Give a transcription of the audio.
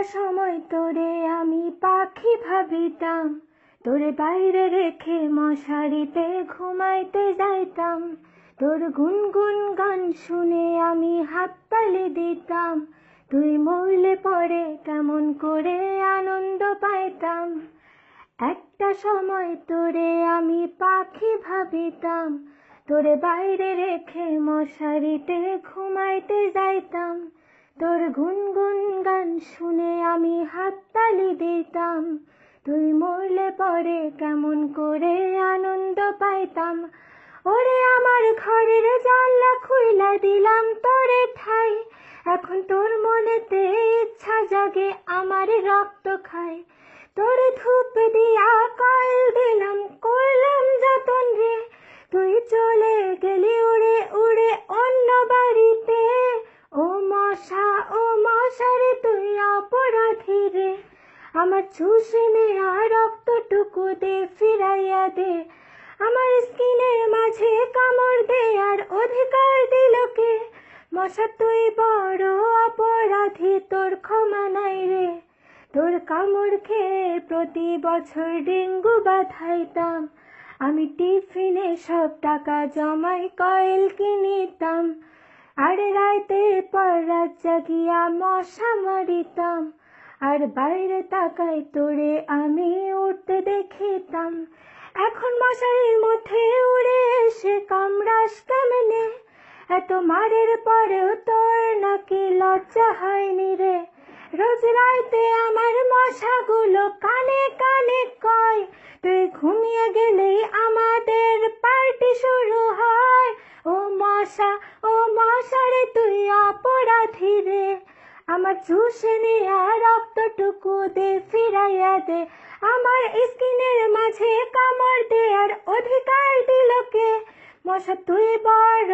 সময় তোরে আমি পাখি ভাবিতাম, তোরে বাইরে রেখে মশারিতে ঘুমাইতে যাইতাম। তোর গুনগুন গান শুনে আমি হাততালি দিতাম, তুই মরলে পরে কেমন করে আনন্দ পাইতাম। একটা সময় তোরে আমি পাখি ভাবিতাম, তোরে বাইরে রেখে মশারিতে ঘুমাইতে যাইতাম। তোর গুনগুন গান শুনে আমি হাততালি দিতাম, তুই মরলে পরে কেমন করে আনন্দ পাইতাম। ওরে আমার ঘরের জানলা খুইলা দিলাম তোরে ঠাই, এখন তোর মনেতে ইচ্ছা জাগে আমার রক্ত খায়। তোরে ধূপ দিয়া কয়েল দিলাম, করলাম যতন রে, তুই চলে গেলি উড়ে উড়ে অন্য বাড়িতে। ও মশা রে তুই অপরাধী রে, আমার চুষে নেয়া রক্তটুকু দে ফিরাইয়া দে। আমার স্কিনের মাঝে কামড় দে আর অধিকার দিল কে? মশা তুই বড় অপরাধী, তোর ক্ষমা নাই রে। তোর কামড় খেয়ে প্রতি বছর ডেঙ্গু বাঁধাইতাম, আমি টিফিনে সব টাকা জমাই কয়েল কিনিতাম। আর রাতের পর রাত জাগিয়া মশা মারিতাম, আর বাইরে তাকাই তোরে আমি উঠতে দেখিতাম। এখন মশারির মধ্যে উড়ে এসে কামড়াস কেমনে? এত মারের পরেও তোর নাকি লজ্জা হয়নি রে? রোজ রাতে আমার মশাগুলো কানে কানে কয়, তুই ঘুমিয়ে গেলেই আমাদের পার্টি শুরু হয়। ও মশা রে তুই অপরাধী রে, আমার চুষে নেয়া রক্তটুকু দে ফিরাইয়া দে। আমার স্কিনের মাঝে কামড় দে আর অধিকার দিল কে? মশা তুই বড়